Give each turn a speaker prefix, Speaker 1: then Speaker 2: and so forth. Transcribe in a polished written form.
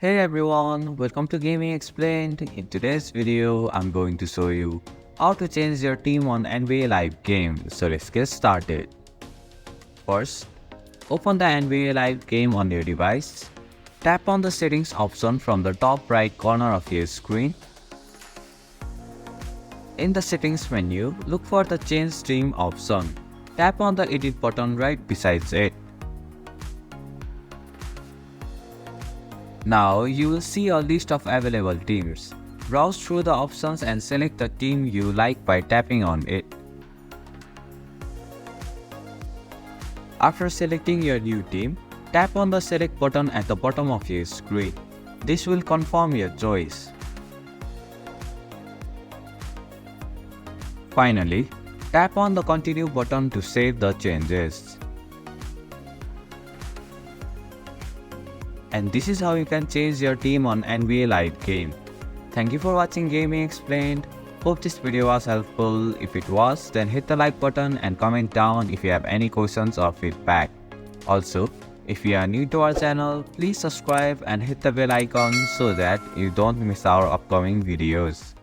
Speaker 1: Hey everyone, welcome to Gaming Explained. In today's video, I'm going to show you how to change your team on NBA Live game. So let's get started. First, open the NBA Live game on your device. Tap on the settings option from the top right corner of your screen. In the settings menu, look for the change team option. Tap on the edit button right beside it. Now you will see a list of available teams. Browse through the options and select the team you like by tapping on it. After selecting your new team, tap on the select button at the bottom of your screen. This will confirm your choice. Finally, tap on the continue button to save the changes. And this is how you can change your team on NBA Live game. Thank you for watching Gaming Explained. Hope this video was helpful. If it was, then hit the like button and comment down if you have any questions or feedback. Also, if you are new to our channel, please subscribe and hit the bell icon so that you don't miss our upcoming videos.